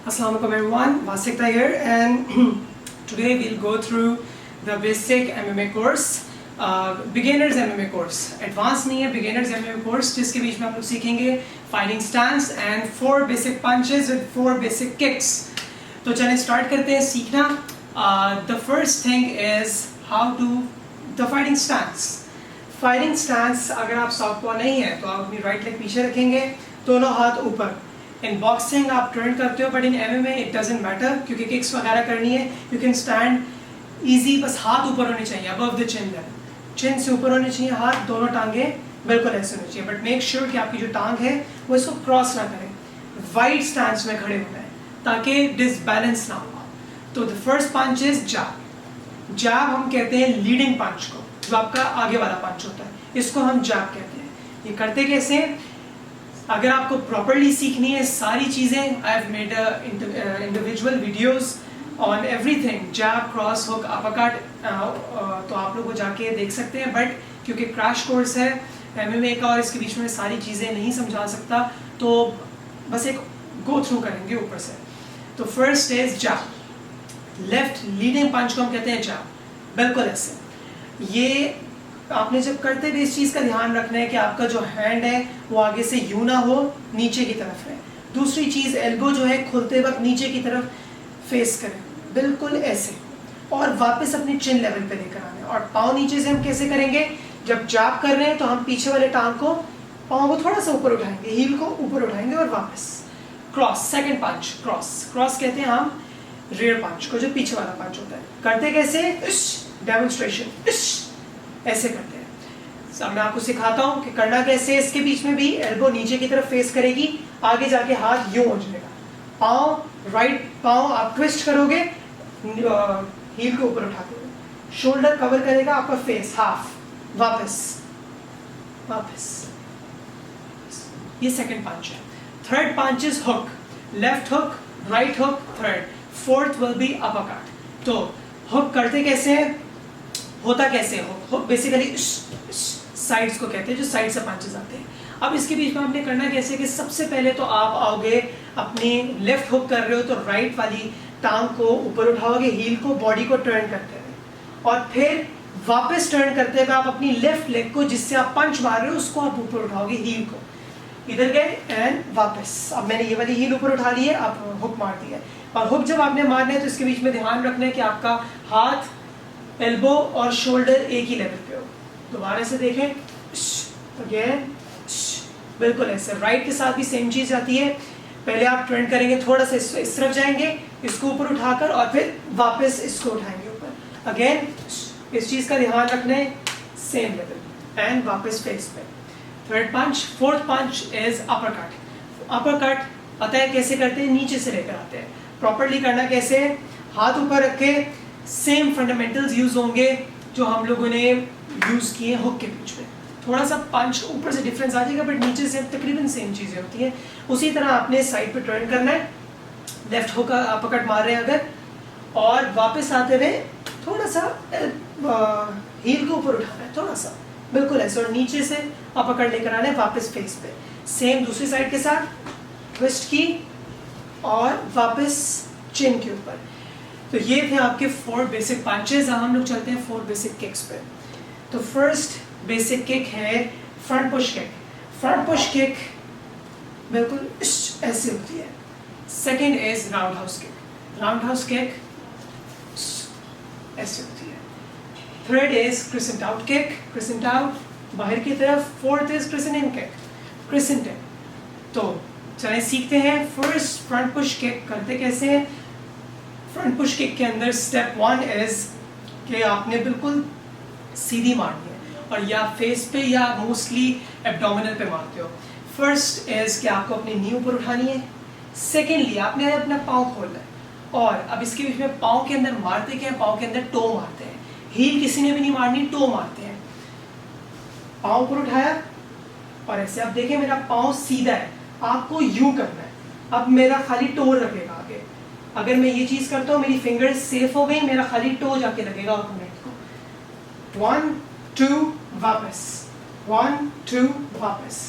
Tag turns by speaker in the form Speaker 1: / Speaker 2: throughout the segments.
Speaker 1: Assalamualaikum everyone, Vasik here, and today we'll go through the basic MMA course, beginners MMA course. Advanced नहीं है, beginners MMA course, जिसके बीच में हम लोग सीखेंगे fighting stance and 4 basic punches with 4 basic kicks. तो चलें start करते हैं सीखना. The first thing is how to the fighting stance. Fighting stance अगर आप southpaw नहीं है तो आप अपनी right leg पीछे रखेंगे, दोनों हाथ ऊपर. इन बॉक्सिंग आप टर्न करते हो, but in MMA it doesn't matter, क्योंकि किक्स वगैरह करनी है. यू कैन स्टैंड इजी, बस हाथ ऊपर होने चाहिए, अबव द चिन लेवल, चिन से ऊपर होने चाहिए हाथ, दोनों टांगे बिल्कुल ऐसे होने चाहिए. बट मेक श्योर कि आपकी जो टांग है वो इसको क्रॉस ना करे. वाइड स्टैंस में खड़े होना है ताकि डिसबैलेंस ना हो. तो द फर्स्ट पंच इज जैब. जैब हम कहते हैं लीडिंग पंच को, जो आपका आगे वाला पंच होता है, इसको हम जैब कहते हैं. ये करते कैसे? अगर आपको प्रॉपर्ली सीखनी है सारी चीज़ें, I have made individual videos on everything, jab, cross, hook, uppercut, तो आप लोग वो जाके देख सकते हैं. बट क्योंकि क्रैश कोर्स है MMA का और इसके बीच में सारी चीज़ें नहीं समझा सकता, तो बस एक गो थ्रू करेंगे ऊपर से. तो first is jab. Left leading punch को हम कहते हैं जैब, बिल्कुल ऐसे. ये आपने जब करते भी इस चीज़ का ध्यान रखना है कि आपका जो हैंड है वो आगे से यूं ना हो, नीचे की तरफ है. दूसरी चीज़, एल्बो जो है खुलते वक्त नीचे की तरफ फेस करें, बिल्कुल ऐसे, और वापस अपनी चिन लेवल पे लेकर आना. और पाँव नीचे से हम कैसे करेंगे? जब जैब कर रहे हैं तो हम पीछे वाले टांग को, पाँव को थोड़ा सा ऊपर उठाएंगे, हील को ऊपर उठाएंगे और वापस क्रॉस. सेकेंड पंच क्रॉस. क्रॉस कहते हैं हम रियर पंच को, जो पीछे वाला पंच होता है. करते कैसे? डेमोन्स्ट्रेशन, ऐसे करते हैं. अब मैं आपको सिखाता हूँ कि करना कैसे. इसके बीच में भी एल्बो नीचे की तरफ फेस करेगी, आगे जाके हाथ यूं हो जाएगा. पाँव, राइट पाँव आप ट्विस्ट करोगे, हील को ऊपर उठाते हुए, शोल्डर कवर करेगा आपका फेस, हाफ, वापस वापस. ये सेकंड पंच है. Third punch is hook. Left hook, right hook, third. Fourth will be uppercut. तो हुक करते कैसे हैं, होता कैसे है? हुक बेसिकली साइड्स को कहते हैं, जो साइड से पंचेस आते हैं. अब इसके बीच में आपने करना कैसे कि सबसे पहले तो आप आओगे, अपनी लेफ्ट हुक कर रहे हो तो राइट वाली टांग को ऊपर उठाओगे, हील को, बॉडी को टर्न करते हुए, और फिर वापस टर्न करते हुए आप अपनी लेफ्ट लेग को, जिससे आप पंच मार रहे हो, उसको आप ऊपर उठाओगे, हील को इधर गए एंड वापस. अब मैंने ये वाली हील ऊपर उठा ली है, अब हुक मार दिया है. और हुक जब आपने मारना है तो इसके बीच में ध्यान रखना है कि आपका हाथ, एल्बो और शोल्डर एक ही लेवल पे हो. दोबारा से देखें, अगेन, बिल्कुल ऐसे. राइट के साथ भी सेम चीज आती है. पहले आप टर्न करेंगे, थोड़ा सा इस तरफ जाएंगे, इसको ऊपर उठाकर, और फिर वापस इसको उठाएंगे ऊपर. अगेन इस चीज का ध्यान रखना है, सेम लेवल, एंड वापस फेस पे. Third punch. Fourth punch is uppercut. Uppercut पता है कैसे करते हैं? नीचे से लेकर आते हैं. प्रॉपर्ली करना कैसे? हाथ ऊपर रख के, सेम फंडामेंटल्स यूज होंगे जो हम लोगों ने यूज किए हुक के बीच में. थोड़ा सा पंच ऊपर से डिफरेंस आ जाएगा, बट नीचे से तकरीबन सेम चीजें होती हैं. उसी तरह आपने साइड पे टर्न करना है, लेफ्ट हुक अपरकट मार रहे हैं अगर, और वापस आते हुए थोड़ा सा हील को ऊपर उठाना है, थोड़ा सा, बिल्कुल ऐसे, और नीचे से अपरकट लेकर आना है वापस फेस पे. सेम दूसरी साइड के साथ ट्विस्ट की और वापस चिन के ऊपर. तो ये थे आपके 4 बेसिक पंचेस. अब हम लोग चलते हैं 4 बेसिक किक्स पे. तो फर्स्ट बेसिक किक है front push kick. Front push kick बिल्कुल ऐसे होती है. Second is roundhouse kick. Roundhouse kick ऐसे होती है. Third is crescent out kick. Crescent out बाहर की तरफ. Fourth is crescent in kick, crescent in. तो चलिए सीखते हैं. फर्स्ट फ्रंट पुश किक करते कैसे हैं. फ्रंट पुश किक के अंदर स्टेप 1 इज कि आपने बिल्कुल सीधी मारनी है, और या फेस पे या मोस्टली एब्डोमिनल पे मारते हो. फर्स्ट इज कि आपको अपनी नी ऊपर उठानी है. सेकेंडली आपने अपना पाँव खोलना है, और अब इसके बीच में पाँव के अंदर मारते क्या है? पाँव के अंदर टो मारते हैं. हील किसी ने भी नहीं मारनी, टो मारते हैं. पाँव ऊपर उठाया और ऐसे. अब देखें मेरा पाँव सीधा है, आपको यूं करना है. अब मेरा खाली टो लगेगा आगे. अगर मैं ये चीज करता हूँ, मेरी फिंगर सेफ हो गई, मेरा खाली टो जाके लगेगा ओपोनेंट को. 1 2 वापस, 1 2 वापस.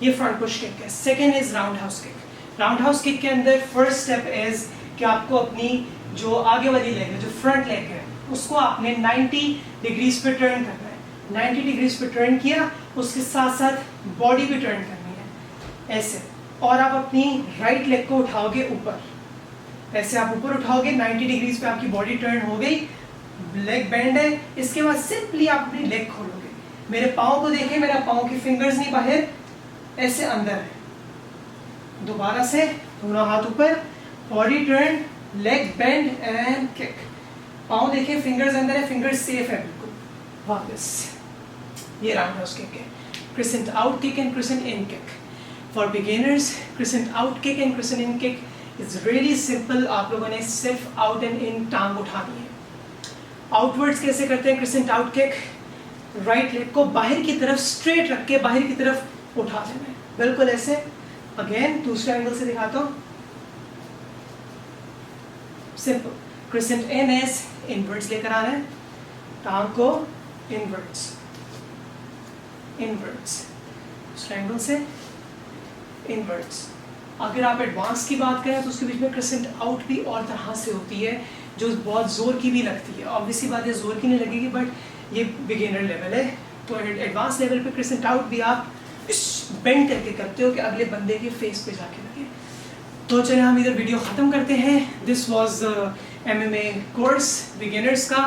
Speaker 1: ये फ्रंट पुश किक है. Second is roundhouse kick. Roundhouse kick के अंदर फर्स्ट स्टेप इज कि आपको अपनी जो आगे वाली लेग है, जो फ्रंट लेग है, उसको आपने 90 डिग्रीज पे टर्न करना है। 90 डिग्रीज पे टर्न किया, उसके साथ साथ बॉडी भी टर्न करनी है ऐसे, और आप अपनी राइट लेग को उठाओगे ऊपर, ऐसे आप ऊपर उठाओगे, 90 डिग्रीज पे आपकी बॉडी टर्न हो गई, लेग बेंड है। इसके बाद सिंपली आप अपनी लेग खोलोगे। मेरे पाँव को देखें, मेरा पाँव की फिंगर्स नहीं बाहर, ऐसे अंदर है। दोबारा से दोनों हाथ ऊपर, body turn, leg bend and kick. पाँव देखें, फिंगर्स अंदर है, फिंगर्स सेफ है बिल्कुल। वापस, ये राउंड हाउस किक है। Crescent out kick and crescent in kick. For beginners, crescent out kick and crescent in kick is really simple. आप लोगों ने सिर्फ आउट एंड इन टांग उठानी है। आउटवर्ड्स कैसे करते हैं crescent out kick? Right leg को बाहर की तरफ स्ट्रेट रख के बाहर की तरफ उठा देना है, बिल्कुल ऐसे। अगेन दूसरे एंगल से दिखाता हूँ, सिंपल। क्रिसेंट इन एस इनवर्ड्स लेकर आ रहे हैं, टांग को इनवर्ड्स, इनवर्ड्स, दूसरे एंगल से इनवर्ड्स। अगर आप एडवांस की बात करें तो उसके बीच में क्रिसेंट आउट भी और तरह से होती है, जो बहुत ज़ोर की भी लगती है। ऑब्वियसली बात है ज़ोर की नहीं लगेगी, बट ये बिगिनर लेवल है। तो एडवांस लेवल पे क्रिसेंट आउट भी आप बेंड करके करते हो कि अगले बंदे के फेस पे जाके लगे। तो चलिए हम इधर वीडियो ख़त्म करते हैं। This was MMA course beginners का,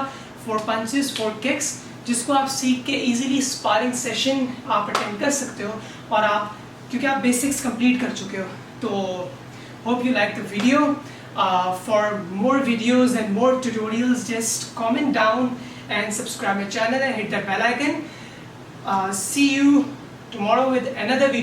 Speaker 1: 4 पंचेस 4 किक्स, जिसको आप सीख के इजीली स्पारिंग सेशन आप अटेंड कर सकते हो, और आप क्योंकि आप बेसिक्स कंप्लीट कर चुके हो। तो hope you like the video. For more videos and more tutorials, just comment down and subscribe my channel and hit that bell icon. See you tomorrow with another video.